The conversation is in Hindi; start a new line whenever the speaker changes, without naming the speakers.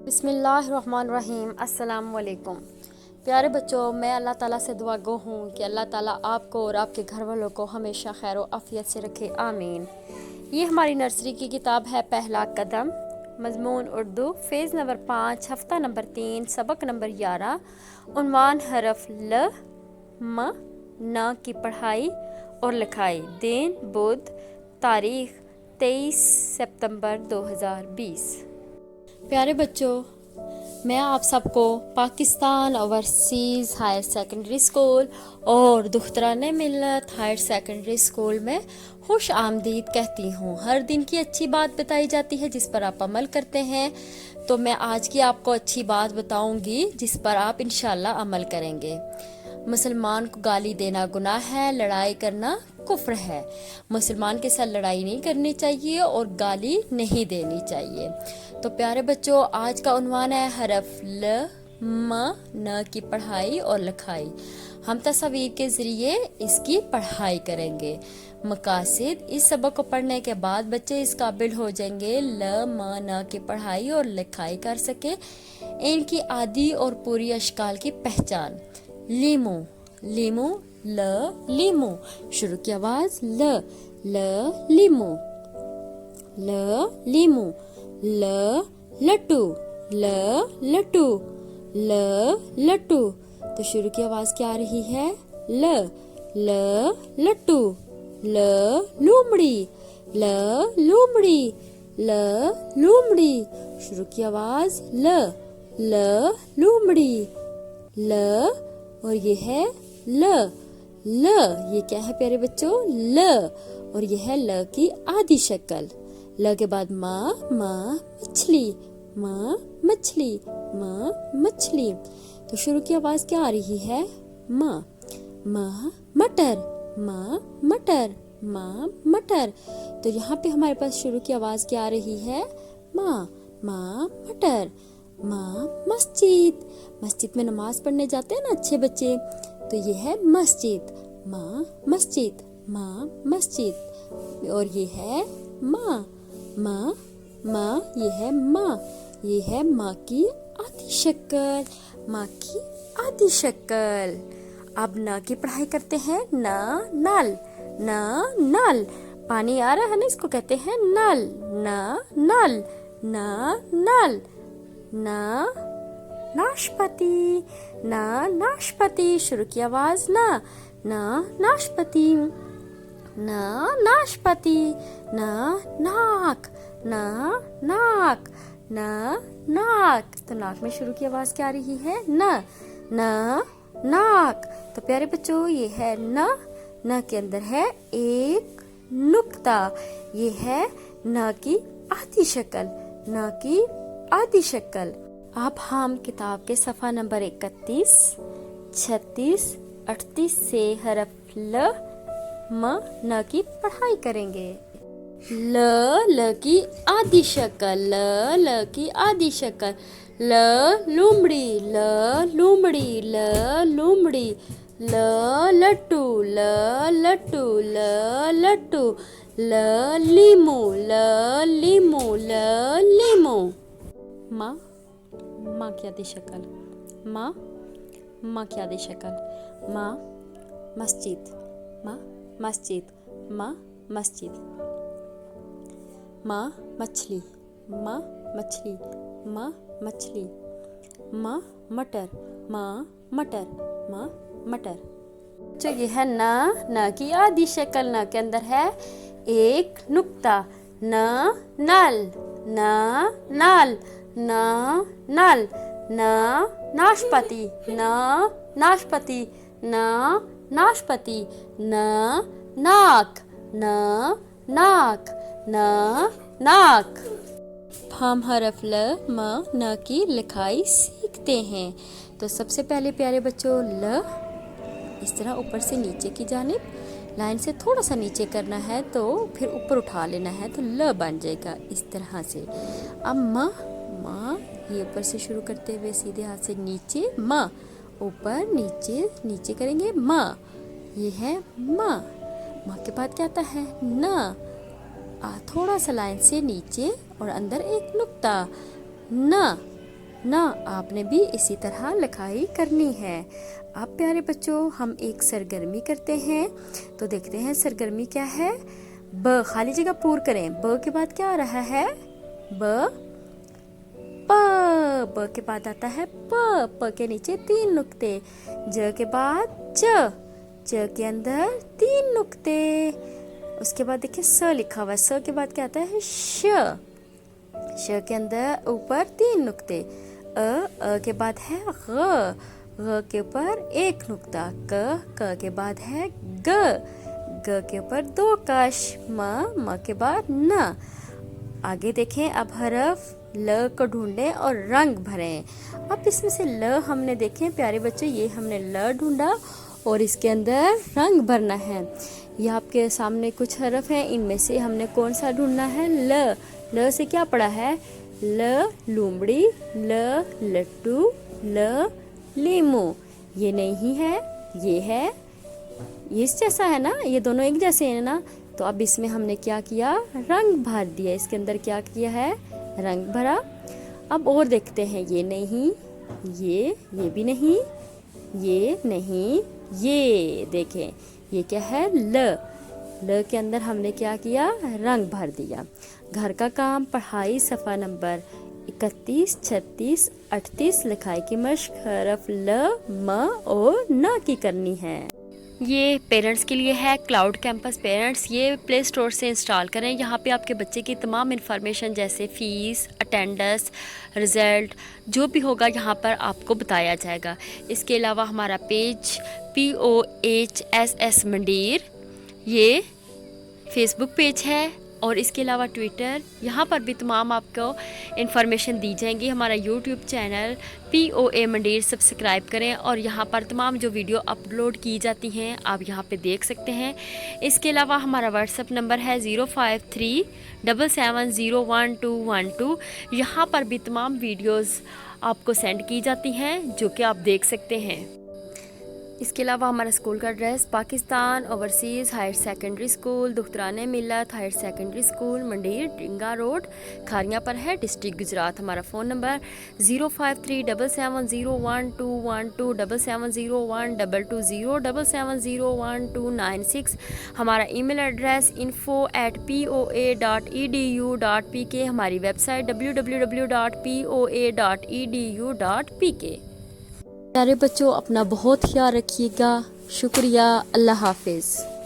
बिस्मिल्लाहिर्रहमानिर्रहीम। अस्सलाम वालेकुम। प्यारे बच्चों, मैं अल्लाह ताला से दुआ गो हूँ कि अल्लाह ताला आपको और आपके घर वालों को हमेशा खैर व आफ़ियत से रखे, आमीन। ये हमारी नर्सरी की किताब है पहला कदम, मज़मून उर्दू, फ़ेज़ नंबर 5, हफ्ता नंबर 3, सबक नंबर 11। उन्वान हरफ ल म न की पढ़ाई और लिखाई। दिन बुध, तारीख़ 23 सितंबर 2020। प्यारे बच्चों, मैं आप सबको Pakistan overseas higher secondary school और Dukhtaran Millat higher secondary school में खुश आमदीद कहती हूँ। हर दिन की अच्छी बात बताई जाती है जिस पर आप अमल करते हैं, तो मैं आज की आपको अच्छी बात बताऊंगी जिस पर आप इंशाल्लाह अमल करेंगे। मुसलमान को गाली देना गुनाह है, लड़ाई करना कुफ्र है। मुसलमान के साथ लड़ाई नहीं करनी चाहिए और गाली नहीं देनी चाहिए। तो प्यारे बच्चों, आज का उन्वान है हरफ ल म न की पढ़ाई और लिखाई। हम तस्वीर के ज़रिए इसकी पढ़ाई करेंगे। मकासद, इस सबक को पढ़ने के बाद बच्चे इस काबिल हो जाएंगे ल म न की पढ़ाई और लिखाई कर सके। इनकी आदि और पूरी अशकाल की पहचान। लीमू, लीमू, ल लीमू, शुरू की आवाज ल लीमू, ल लीमू, ल लट्टू, ल लट्टू, ल लट्टू। तो शुरू की आवाज क्या आ रही है? ल लट्टू, ल लूमड़ी, ल लूमड़ी, ल लूमड़ी। शुरू की आवाज ल लूमड़ी, ल। और ये है ल ये क्या है प्यारे बच्चों? ल। और ये है ल की आधी शक्ल। ल के बाद माँ मछली, माँ मछली, माँ मछली। तो शुरू की आवाज क्या आ रही है? माँ मटर, माँ मटर, माँ मटर। तो यहाँ पे हमारे पास शुरू की आवाज क्या आ रही है? माँ मटर। माँ मस्जिद, मस्जिद में नमाज पढ़ने जाते हैं ना अच्छे बच्चे, तो ये है मस्जिद। माँ मस्जिद, माँ मस्जिद। और ये है माँ ये है माँ, ये है माँ की आधी शक्ल, माँ की आधी शक्ल। अब न की पढ़ाई करते हैं। नल, नल, पानी आ रहा है ना, इसको कहते हैं नल। नल, नल। नाशपाती, नाशपाती, शुरू की आवाज नाशपाती, नाशपाती। नाक, नाक, नाक। तो नाक में शुरू की आवाज क्या आ रही है? नाक। तो प्यारे बच्चों, ये है न के अंदर है एक नुक्ता। ये है न की आधी शक्ल, न की आधी शक्ल। अब हम किताब के सफ़ा नंबर 31, 36, 38 से हरफ ल म न की पढ़ाई करेंगे। ल की आधी शक्ल, ल की आधी शक्ल। ल लूमड़ी, ल लूमड़ी, ल लूमड़ी, ल लट्टू, ल लट्टू, ल लट्टू, ल लीमू, ल लीमू, ल लीमू। माँ की आधी शक्ल, माँ की आधी शक्ल। माँ मस्जिद, माँ मस्जिद, माँ मस्जिद। माँ मछली, माँ मछली, माँ मछली। माँ मटर, माँ मटर, माँ मटर। जो ये है न की आधी शक्ल। न के अंदर है एक नुक्ता। नल, नल, नल। नाशपाती, नाशपाती, नाशपाती। नाक, नाक, नाक। हम हरफ ल म न की लिखाई सीखते हैं। तो सबसे पहले प्यारे बच्चों, ल इस तरह ऊपर से नीचे की जानिब लाइन से थोड़ा सा नीचे करना है, तो फिर ऊपर उठा लेना है, तो ल बन जाएगा इस तरह से। अब माँ ये ऊपर से शुरू करते हुए सीधे हाथ से नीचे, माँ ऊपर नीचे नीचे करेंगे, माँ। ये है माँ के बाद क्या आता है? न। थोड़ा सा लाइन से नीचे और अंदर एक नुक्ता। न ना आपने भी इसी तरह लिखाई करनी है। अब प्यारे बच्चों हम एक सरगर्मी करते हैं, तो देखते हैं सरगर्मी क्या है। ब खाली जगह पूर करें। ब के बाद क्या आ रहा है? ब प। ब के बाद आता है प के नीचे 3 नुक्ते। ज के बाद च के अंदर 3 नुक्ते। उसके बाद देखिए स लिखा हुआ है। स के बाद क्या आता है? श के अंदर ऊपर 3 नुक्ते। अ के बाद है ग के ऊपर 1 नुक्ता। क के बाद है ग के ऊपर 2 कश। म के बाद न। आगे देखें, अब हरफ ल को ढूंढें और रंग भरें। अब इसमें से ल हमने देखें प्यारे बच्चों, ये हमने ल ढूंढा और इसके अंदर रंग भरना है। ये आपके सामने कुछ हरफ हैं, इनमें से हमने कौन सा ढूंढना है? ल से क्या पड़ा है? ल लूमड़ी, ल लट्टू, ल लीमू। ये नहीं है, ये है, ये इस जैसा है ना, ये दोनों एक जैसे हैं ना। तो अब इसमें हमने क्या किया? रंग भर दिया। इसके अंदर क्या किया है? रंग भरा। अब और देखते हैं। ये नहीं, ये भी नहीं, ये नहीं, ये देखें, ये क्या है? ल के अंदर हमने क्या किया? रंग भर दिया। घर का काम पढ़ाई सफ़ा नंबर 31, 36, 38 लिखाई की मश्क हरफ ल, म और न की करनी है। ये पेरेंट्स के लिए है। क्लाउड कैंपस पेरेंट्स, ये प्ले स्टोर से इंस्टॉल करें। यहाँ पे आपके बच्चे की तमाम इन्फॉर्मेशन जैसे फ़ीस, अटेंडेंस, रिज़ल्ट जो भी होगा यहाँ पर आपको बताया जाएगा। इसके अलावा हमारा पेज POHSS मंडीर, ये फेसबुक पेज है और इसके अलावा ट्विटर, यहाँ पर भी तमाम आपको इन्फॉर्मेशन दी जाएंगी। हमारा यूट्यूब चैनल POA मंडीर सब्सक्राइब करें और यहाँ पर तमाम जो वीडियो अपलोड की जाती हैं आप यहाँ पे देख सकते हैं। इसके अलावा हमारा व्हाट्सएप नंबर है 05377701212। यहाँ पर भी तमाम वीडियोज़ आपको सेंड की जाती हैं जो कि आप देख सकते हैं। इसके अलावा हमारा स्कूल का address Pakistan overseas higher secondary school, Dukhtaran Millat higher secondary school, मंडीर, टिंगा रोड, खारियाँ पर है, डिस्ट्रिक्ट गुजरात। हमारा फ़ोन नंबर 053770121 770122 77011296। हमारा ईमेल एड्रेस info@poa.edu.pk। हमारी वेबसाइट www.poa.edu.pk। प्यारे बच्चों अपना बहुत ख्याल रखिएगा। शुक्रिया। अल्लाह हाफिज़।